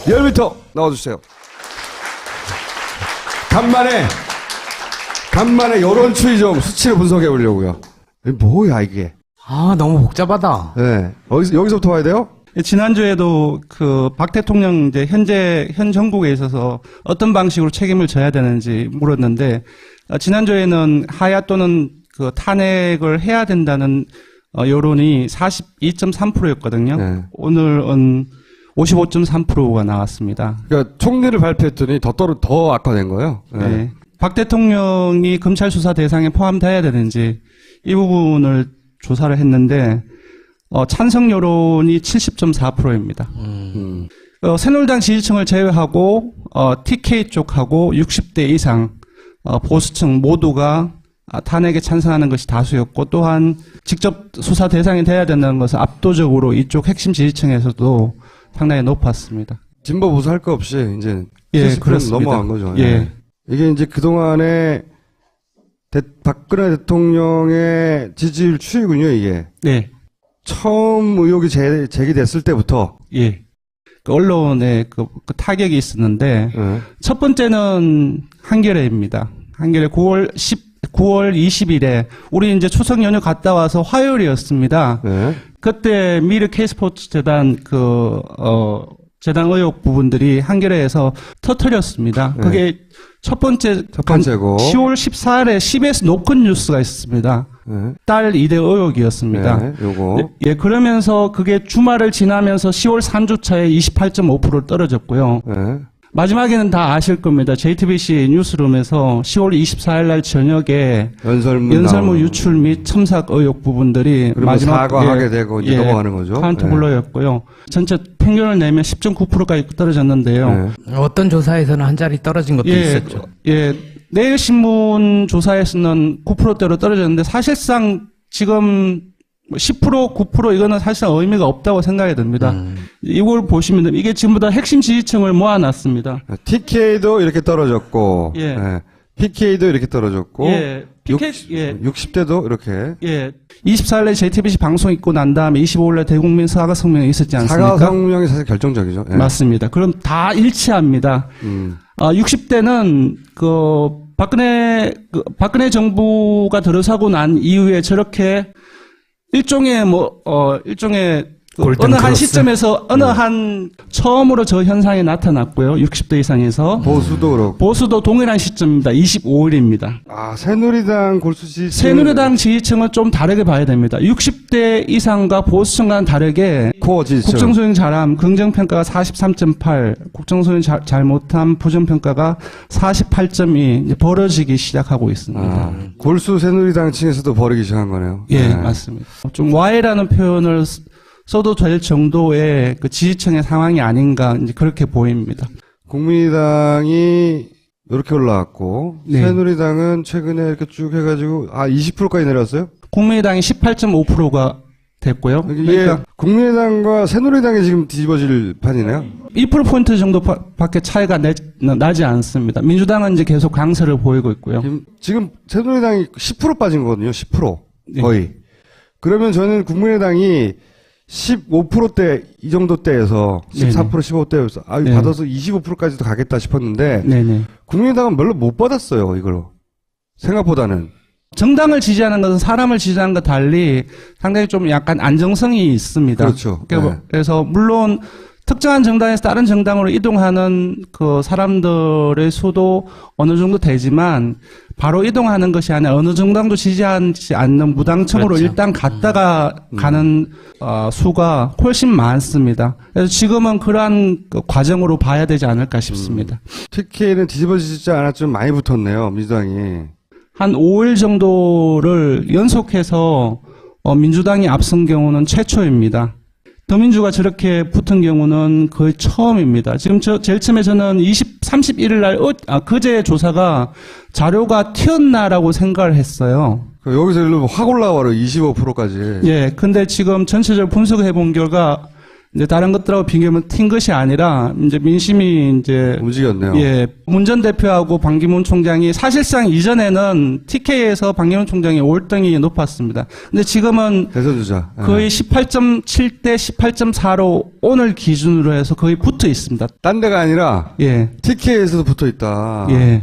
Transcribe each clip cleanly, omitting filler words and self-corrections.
리얼미터 나와주세요. 간만에 여론추이 좀 수치를 분석해 보려고요. 뭐야 이게? 아, 너무 복잡하다. 네, 여기서부터 봐야 돼요? 지난주에도 그 박 대통령 이제 현 정국에 있어서 어떤 방식으로 책임을 져야 되는지 물었는데, 지난주에는 하야 또는 그 탄핵을 해야 된다는 여론이 42.3%였거든요. 네. 오늘은 55.3%가 나왔습니다. 그러니까 총리를 발표했더니 더 악화된 거예요. 네. 네. 박 대통령이 검찰 수사 대상에 포함돼야 되는지 이 부분을 조사를 했는데, 찬성 여론이 70.4%입니다. 새누리당 지지층을 제외하고 TK 쪽하고 60대 이상 보수층 모두가 탄핵에 찬성하는 것이 다수였고, 또한 직접 수사 대상이 돼야 된다는 것은 압도적으로 이쪽 핵심 지지층에서도 상당히 높았습니다. 진보 보수 할 거 없이 이제 예, 그렇습니다. 넘어간 거죠. 예. 예. 이게 이제 그동안에 박근혜 대통령의 지지율 추이군요, 이게. 네. 처음 의혹이 제기됐을 때부터. 예. 그 언론에 그 타격이 있었는데, 첫 번째는 한겨레입니다. 한겨레 9월 20일에, 우리 이제 추석 연휴 갔다 와서 화요일이었습니다. 네. 그때 미르 K스포츠 재단 재단 의혹 부분들이 한겨레에서 터뜨렸습니다. 네. 그게 첫 번째고 10월 14일에 CBS 노컷 뉴스가 있었습니다. 네. 딸 2대 의혹이었습니다. 네, 요거. 예, 그러면서 그게 주말을 지나면서 10월 3주차에 28.5% 떨어졌고요. 네. 마지막에는 다 아실 겁니다. JTBC 뉴스룸에서 10월 24일 날 저녁에 연설문 유출 및 첨삭 의혹 부분들이 마지막 사과하게 되고 이제 넘어가는 거죠. 카운트 블러였고요. 전체 평균을 내면 10.9%까지 떨어졌는데요. 네. 어떤 조사에서는 한 자리 떨어진 것도 있었죠. 예, 내일신문 조사에서는 9%대로 떨어졌는데, 사실상 지금 10%, 9% 이거는 사실 의미가 없다고 생각이 듭니다. 이걸 보시면 됩니다. 이게 지금보다 핵심 지지층을 모아놨습니다. TK도 이렇게 떨어졌고, 예. 네. PK도 이렇게 떨어졌고, 예. PK, 60대도 이렇게. 예. 24일에 JTBC 방송 있고 난 다음에 25일에 대국민 사과 성명이 있었지 않습니까? 사과 성명이 사실 결정적이죠. 예. 맞습니다. 그럼 다 일치합니다. 60대는 박근혜 정부가 들어서고 난 이후에 저렇게 일종의 어느 한 시점에서 처음으로 저 현상이 나타났고요. 60대 이상에서. 보수도 그렇고. 보수도 동일한 시점입니다. 25일입니다. 아, 새누리당 새누리당 지지층은 좀 다르게 봐야 됩니다. 60대 이상과 보수층과는 다르게 코어 지지층. 국정수행 잘함, 긍정평가가 43.8, 국정수행 잘못함, 부정평가가 48.2 이제 벌어지기 시작하고 있습니다. 골수 새누리당 층에서도 벌이기 시작한 거네요. 예, 네. 맞습니다. 좀 와해라는 표현을 써도 될 정도의 그 지지층의 상황이 아닌가 이제 그렇게 보입니다. 국민의당이 이렇게 올라왔고, 네. 새누리당은 최근에 이렇게 쭉 해가지고 20%까지 내려왔어요? 국민의당이 18.5%가 됐고요. 그러니까 국민의당과 새누리당이 지금 뒤집어질 판이네요. 2%포인트 정도밖에 차이가 나지 않습니다. 민주당은 이제 계속 강세를 보이고 있고요. 지금 새누리당이 10% 빠진 거거든요. 10% 거의. 네. 그러면 저는 국민의당이 15%대 이 정도 대에서 14% 15%대에서 네. 받아서 25%까지도 가겠다 싶었는데 네네. 국민의당은 별로 못 받았어요. 이걸로 생각보다는. 정당을 지지하는 것은 사람을 지지하는 것 달리 상당히 좀 약간 안정성이 있습니다. 그렇죠. 그래서 물론 특정한 정당에서 다른 정당으로 이동하는 그 사람들의 수도 어느 정도 되지만, 바로 이동하는 것이 아니라 어느 정당도 지지하지 않는 무당층으로 그렇죠. 일단 갔다가 가는 수가 훨씬 많습니다. 그래서 지금은 그러한 그 과정으로 봐야 되지 않을까 싶습니다. TK는 뒤집어지지 않았지만 많이 붙었네요. 민주당이. 한 5일 정도를 연속해서 민주당이 앞선 경우는 최초입니다. 더민주가 저렇게 붙은 경우는 거의 처음입니다. 지금 제일 처음에 저는 31일 날, 그제 조사가 자료가 튀었나라고 생각을 했어요. 여기서 일로 확 올라와요. 25%까지. 예, 근데 지금 전체적으로 분석해 본 결과 이제 다른 것들하고 비교하면 튄 것이 아니라 이제 민심이 이제 움직였네요. 예, 문 전 대표하고 반기문 총장이 사실상 이전에는 TK에서 반기문 총장이 월등히 높았습니다. 근데 지금은 대선 주자. 거의 18.7대 18.4로 오늘 기준으로 해서 거의 붙어 있습니다. 딴 데가 아니라 예, TK에서도 붙어 있다. 예,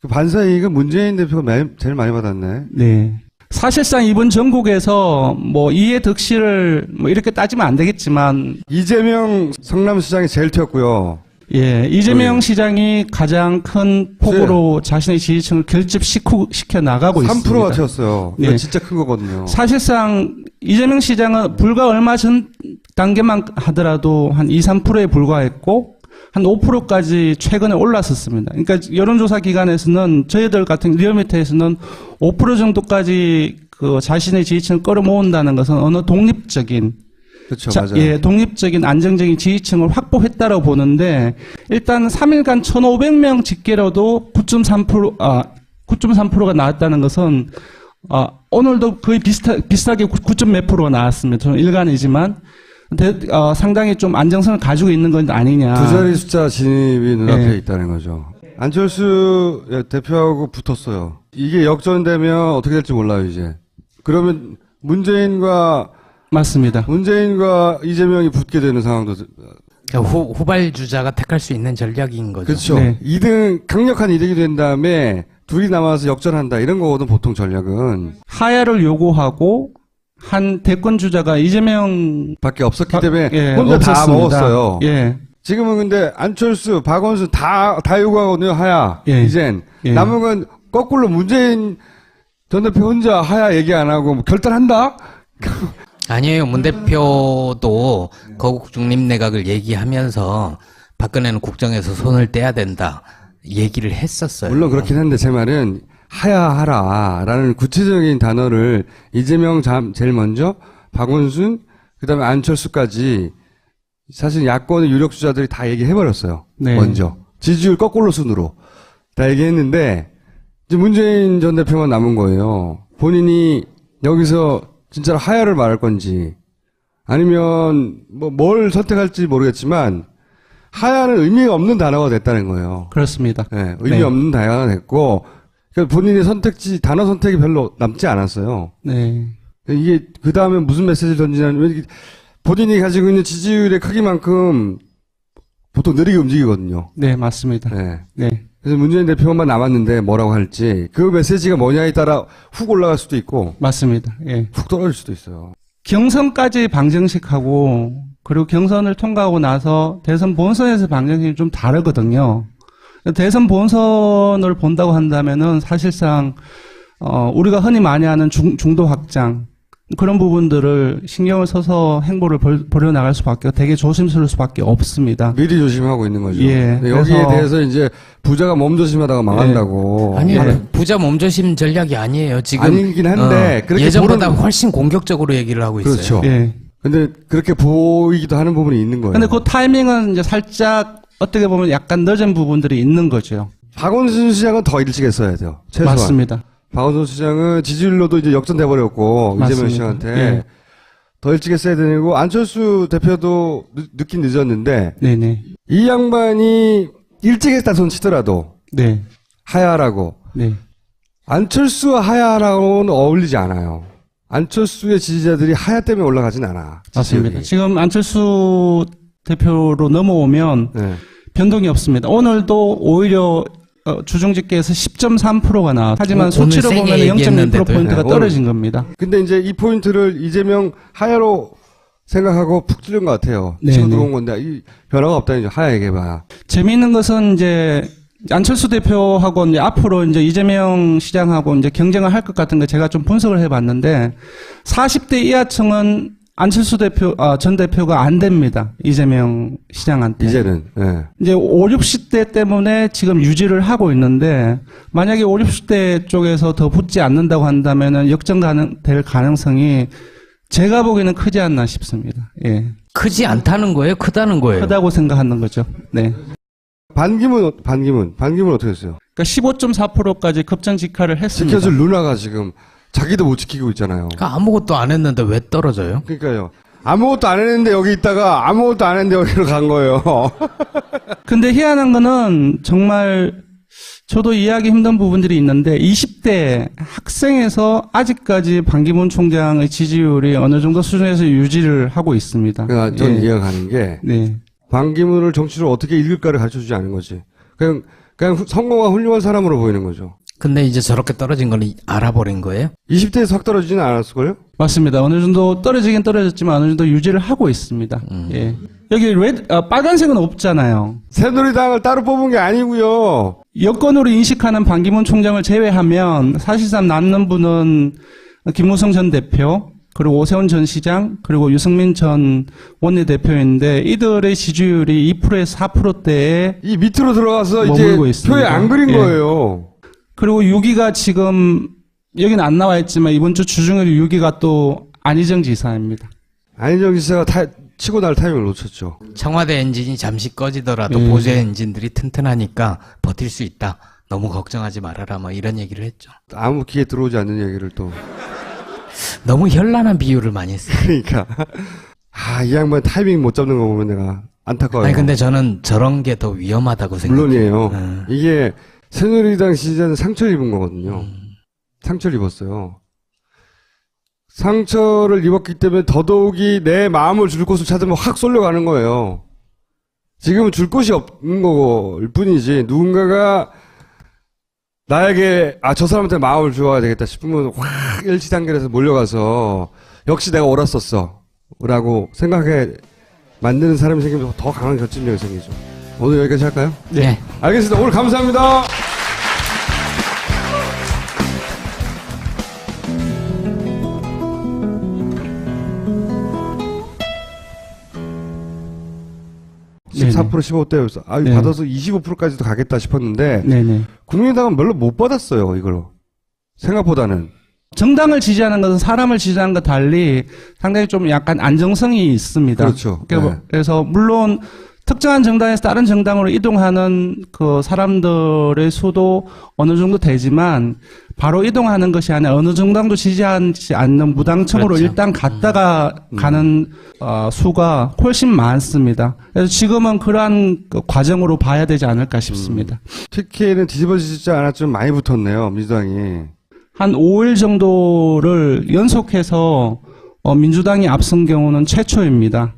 그 반사이익은 문재인 대표가 제일 많이 받았네. 네. 사실상 이번 전국에서 뭐 이해 득실을 뭐 이렇게 따지면 안 되겠지만 이재명 성남시장이 제일 튀었고요. 예, 이재명 시장이 가장 큰 폭으로 자신의 지지층을 결집시켜 나가고 있습니다. 3%가 튀었어요. 네. 이거 진짜 큰 거거든요. 사실상 이재명 시장은 불과 얼마 전 단계만 하더라도 한 2, 3%에 불과했고 한 5%까지 최근에 올랐었습니다. 그러니까 여론조사 기관에서는 저희들 같은 리얼미터에서는 5% 정도까지 그 자신의 지지층을 끌어모은다는 것은 어느 독립적인 그렇죠, 맞아요. 예, 독립적인 안정적인 지지층을 확보했다고 보는데 일단 3일간 1,500명 집계로도 9.3%가 나왔다는 것은 오늘도 거의 비슷하게 9점 몇 프로가 나왔습니다. 저는 일간이지만 상당히 좀 안정성을 가지고 있는 건 아니냐. 두 자리 숫자 진입이 눈앞에 예. 있다는 거죠. 안철수 대표하고 붙었어요. 이게 역전되면 어떻게 될지 몰라요, 이제. 그러면 문재인과 맞습니다. 이재명이 붙게 되는 상황도. 후발주자가 택할 수 있는 전략인 거죠. 그렇죠. 네. 강력한 이득이 된 다음에 둘이 남아서 역전한다. 이런 거거든, 보통 전략은. 하야를 요구하고 한 대권 주자가 이재명 밖에 없었기 때문에 예, 혼자 다 없었습니다. 먹었어요. 예. 지금은 근데 안철수, 박원순 다 요구하거든요, 하야. 예. 이젠. 예. 남은 건 거꾸로 문재인 전 대표 혼자 하야 얘기 안 하고 뭐 결단한다? 아니에요. 문 대표도 거국 중립 내각을 얘기하면서 박근혜는 국정에서 손을 떼야 된다 얘기를 했었어요. 물론 그렇긴 한데 제 말은 하야하라라는 구체적인 단어를 이재명 제일 먼저 박원순 그다음에 안철수까지 사실 야권의 유력 주자들이 다 얘기해버렸어요. 네. 먼저 지지율 거꾸로 순으로 다 얘기했는데 이제 문재인 전 대표만 남은 거예요. 본인이 여기서 진짜로 하야를 말할 건지 아니면 뭘 선택할지 모르겠지만 하야는 의미가 없는 단어가 됐다는 거예요. 그렇습니다. 네, 의미 네. 없는 단어가 됐고 그러니까 본인의 단어 선택이 별로 남지 않았어요. 네. 이게 그 다음에 무슨 메시지를 던지냐면 본인이 가지고 있는 지지율의 크기만큼 보통 느리게 움직이거든요. 네, 맞습니다. 네. 네. 그래서 문재인 대표만 남았는데 뭐라고 할지 그 메시지가 뭐냐에 따라 훅 올라갈 수도 있고 맞습니다. 예. 훅 떨어질 수도 있어요. 경선까지 방정식하고 그리고 경선을 통과하고 나서 대선 본선에서 방정식이 좀 다르거든요. 대선 본선을 본다고 한다면은 사실상 우리가 흔히 많이 하는 중도 확장 그런 부분들을 신경을 써서 행보를 벌여나갈 수밖에 되게 조심스러울 수밖에 없습니다. 미리 조심하고 있는 거죠. 예, 근데 여기에 그래서- 대해서 이제 부자가 몸조심하다가 망한다고. 아니요. 예. 부자 몸조심 전략이 아니에요. 지금 아니긴 한데 그렇게 예전보다 보는- 훨씬 공격적으로 얘기를 하고 있어요. 그렇죠. 예. 근데 그렇게 보이기도 하는 부분이 있는 거예요. 근데 그 타이밍은 이제 살짝 어떻게 보면 약간 늦은 부분들이 있는 거죠. 박원순 시장은 더 일찍 했어야 돼요. 최소한. 맞습니다. 박원순 시장은 지지율로도 이제 역전돼 버렸고 이재명 맞습니다. 씨한테 예. 더 일찍 했어야 되고 안철수 대표도 늦긴 늦었는데 네네. 이 양반이 일찍 했다 손 치더라도 네. 하야라고 네. 안철수와 하야라고는 어울리지 않아요. 안철수의 지지자들이 하야 때문에 올라가진 않아. 맞습니다. 지지율이. 지금 안철수 대표로 넘어오면 네. 변동이 없습니다. 오늘도 오히려 주중 집계에서 10.3%가 나왔. 하지만 오늘 수치로 세게 보면 0.1% 얘기했는데도요. 포인트가 네, 떨어진 겁니다. 근데 이제 이 포인트를 이재명 하야로 생각하고 푹 뚫은 것 같아요. 네, 지금 네. 들어온 건데 이 변화가 없다니 이제 하야 얘기해봐. 재미있는 것은 이제 안철수 대표하고 이제 앞으로 이제 이재명 시장하고 이제 경쟁을 할 것 같은 거 제가 좀 분석을 해봤는데 40대 이하층은 안철수 전 대표가 안 됩니다. 이재명 시장한테. 이제는. 예. 이제 5, 60대 때문에 지금 유지를 하고 있는데 만약에 5, 60대 쪽에서 더 붙지 않는다고 한다면은 될 가능성이 제가 보기에는 크지 않나 싶습니다. 예. 크지 않다는 거예요? 크다는 거예요? 크다고 생각하는 거죠. 네. 반기문 어떻게 했어요? 그러니까 15.4%까지 급전 직하를 했습니다. 지켜줄 누나가 지금 자기도 못 지키고 있잖아요. 그러니까 아무것도 안 했는데 왜 떨어져요? 그러니까요. 아무것도 안 했는데 여기 있다가 아무것도 안 했는데 여기로 간 거예요. 근데 희한한 거는 정말 저도 이해하기 힘든 부분들이 있는데 20대 학생에서 아직까지 반기문 총장의 지지율이 어느 정도 수준에서 유지를 하고 있습니다. 그러니까 전 예. 이해가 가는 게 네. 반기문을 정치를 어떻게 읽을까를 가르쳐주지 않은 거지. 그냥 성공한 훌륭한 사람으로 보이는 거죠. 근데 이제 저렇게 떨어진 걸 알아버린 거예요? 20대에서 확 떨어지지는 않았을걸요? 맞습니다. 어느 정도 떨어지긴 떨어졌지만 어느 정도 유지를 하고 있습니다. 예. 여기 빨간색은 없잖아요. 새누리당을 따로 뽑은 게 아니고요. 여권으로 인식하는 반기문 총장을 제외하면 사실상 남는 분은 김무성 전 대표, 그리고 오세훈 전 시장, 그리고 유승민 전 원내대표인데 이들의 지지율이 2%에서 4%대에 이 밑으로 들어가서 이제 머물고 있습니다. 표에 안 그린 예. 거예요. 그리고 6위가 지금 여기는 안 나와 있지만 이번 주 주중에도 6위가 또 안희정 지사입니다. 안희정 지사가 치고 날 타이밍을 놓쳤죠. 청와대 엔진이 잠시 꺼지더라도 예. 보수 엔진들이 튼튼하니까 버틸 수 있다. 너무 걱정하지 말아라. 뭐 이런 얘기를 했죠. 아무 귀에 들어오지 않는 얘기를 또. 너무 현란한 비유를 많이 했어요. 그러니까. 이 양반 타이밍 못 잡는 거 보면 내가 안타까워요. 아니 근데 저는 저런 게 더 위험하다고 생각해요. 물론이에요. 이게 새누리당 지지자는 상처를 입은 거거든요. 상처를 입었어요. 상처를 입었기 때문에 더더욱이 내 마음을 줄 곳을 찾으면 확 쏠려가는 거예요. 지금은 줄 곳이 없는 거일 뿐이지 누군가가 나에게 저 사람한테 마음을 주어야 되겠다 싶으면 확 일치단결해서 몰려가서 역시 내가 옳았었어 라고 생각해 만드는 사람이 생기면 더 강한 결집력이 생기죠. 오늘 여기까지 할까요? 네. 알겠습니다. 오늘 감사합니다. 네네. 14% 15대여서 네. 받아서 25%까지도 가겠다 싶었는데 네네. 국민의당은 별로 못 받았어요. 이걸로 생각보다는. 정당을 지지하는 것은 사람을 지지하는 것 달리 상당히 좀 약간 안정성이 있습니다. 그렇죠. 그래서 물론 특정한 정당에서 다른 정당으로 이동하는 그 사람들의 수도 어느 정도 되지만 바로 이동하는 것이 아니라 어느 정당도 지지하지 않는 무당청으로 그렇죠. 일단 갔다가 가는 수가 훨씬 많습니다. 그래서 지금은 그러한 그 과정으로 봐야 되지 않을까 싶습니다. TK는 뒤집어지지 않았지만 많이 붙었네요. 민주당이. 한 5일 정도를 연속해서 민주당이 앞선 경우는 최초입니다.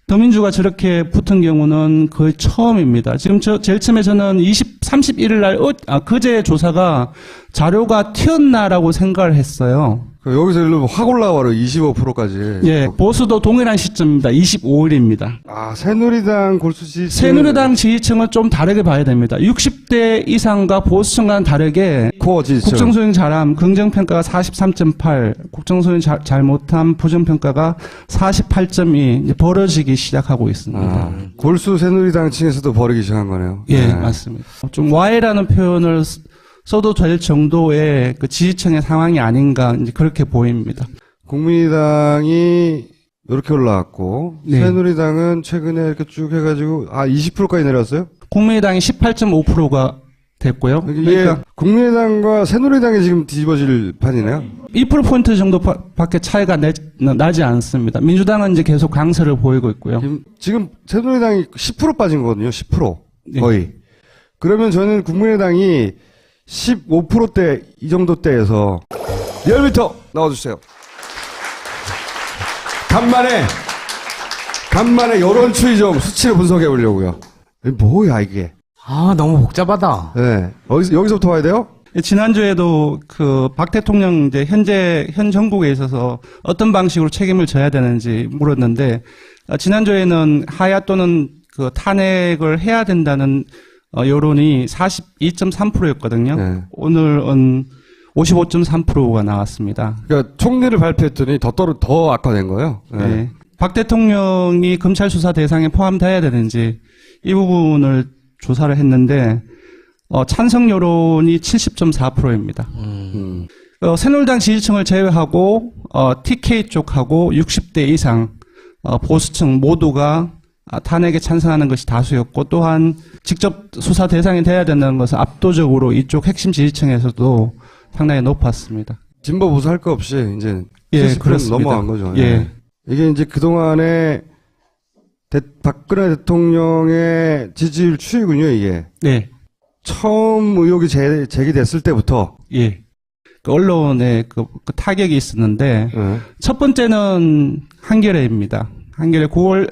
더민주가 저렇게 붙은 경우는 거의 처음입니다. 지금 제일 처음에 저는 31일 날, 그제 조사가 자료가 튀었나라고 생각을 했어요. 여기서 일로 확 올라와요. 25%까지. 예, 보수도 동일한 시점입니다. 25일입니다. 새누리당 골수지. 새누리당 지지층은 좀 다르게 봐야 됩니다. 60대 이상과 보수층과는 다르게 코어 지지층. 국정수행 잘함, 긍정평가가 43.8, 국정수행 잘못함, 부정평가가 48.2 이제 벌어지기 시작하고 있습니다. 골수 새누리당 층에서도 버리기 시작한 거네요. 예, 맞습니다. 좀 와해라는 표현을 써도 될 정도의 그 지지층의 상황이 아닌가 이제 그렇게 보입니다. 국민의당이 이렇게 올라왔고 네. 새누리당은 최근에 이렇게 쭉 해가지고 20%까지 내려왔어요? 국민의당이 18.5%가 됐고요. 이게 국민의당과 새누리당이 지금 뒤집어질 판이네요. 2%포인트 정도 밖에 차이가 나지 않습니다. 민주당은 이제 계속 강세를 보이고 있고요. 지금 새누리당이 10% 빠진 거거든요. 10% 네. 거의. 그러면 저는 국민의당이 15%대 이 정도 대에서 리얼미터 나와주세요. 간만에 여론 추이 좀 수치를 분석해 보려고요. 뭐야 이게? 너무 복잡하다. 네, 여기서부터 와야 돼요? 지난주에도 그 박 대통령 이제 현 정국에 있어서 어떤 방식으로 책임을 져야 되는지 물었는데 지난주에는 하야 또는 그 탄핵을 해야 된다는 여론이 42.3%였거든요. 네. 오늘은 55.3%가 나왔습니다. 그러니까 총리를 발표했더니 더 악화된 거예요. 네. 네. 박 대통령이 검찰 수사 대상에 포함돼야 되는지 이 부분을 조사를 했는데 찬성 여론이 70.4%입니다. 새누리당 지지층을 제외하고 TK 쪽하고 60대 이상 보수층 모두가 탄핵에 찬성하는 것이 다수였고 또한 직접 수사 대상이 돼야 된다는 것은 압도적으로 이쪽 핵심 지지층에서도 상당히 높았습니다. 진보 보수 할 거 없이 이제 예, 70% 그렇습니다. 넘어간 거죠. 예. 이게 이제 그동안에 박근혜 대통령의 지지율 추이군요, 이게. 네. 처음 의혹이 제기됐을 때부터. 예. 그 언론에 그 타격이 있었는데, 네. 첫 번째는 한겨레입니다. 한겨레 9월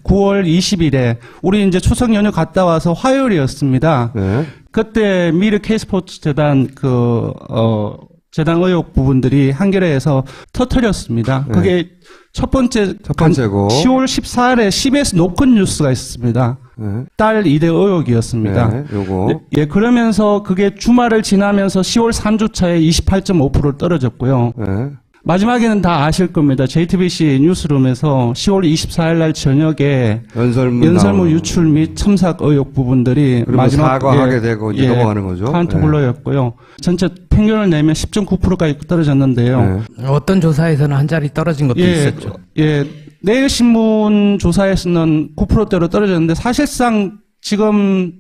20일에, 우리 이제 추석 연휴 갔다 와서 화요일이었습니다. 네. 그때 미르 K스포츠 재단 재단 의혹 부분들이 한겨레에서 터뜨렸습니다. 네. 그게 첫 번째고 10월 14일에 CBS 노컷 뉴스가 있었습니다. 네. 딸 2대 의혹이었습니다. 네, 요거. 예, 그러면서 그게 주말을 지나면서 10월 3주차에 28.5% 떨어졌고요. 네. 마지막에는 다 아실 겁니다. JTBC 뉴스룸에서 10월 24일 날 저녁에 연설문 나오는 유출 및 첨삭 의혹 부분들이 그러면 마지막 사과하게 되고 이제 넘어가는 거죠. 카운트 네. 블러였고요. 전체 평균을 내면 10.9%까지 떨어졌는데요. 네. 어떤 조사에서는 한 자리 떨어진 것도 있었죠. 예, 내일신문 조사에서는 9%대로 떨어졌는데 사실상 지금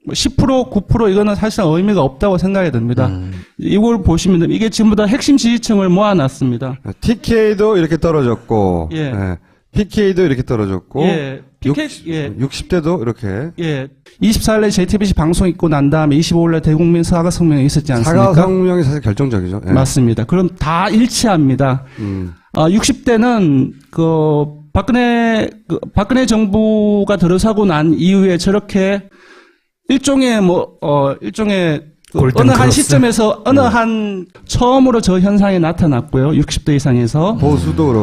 10%, 9% 이거는 사실상 의미가 없다고 생각이 듭니다. 이걸 보시면 이게 전부 다 핵심 지지층을 모아놨습니다. TK도 이렇게 떨어졌고, 예. 네. PK도 이렇게 떨어졌고, 예, PK, 예. 60대도 이렇게. 예. 24일에 JTBC 방송 있고 난 다음에 25일에 대국민 사과 성명이 있었지 않습니까? 사과 성명이 사실 결정적이죠. 예. 맞습니다. 그럼 다 일치합니다. 60대는 박근혜 정부가 들어서고 난 이후에 저렇게 일종의 골든 어느 한 크로스? 시점에서 어느 한 처음으로 저 현상이 나타났고요. 60대 이상에서. 보수도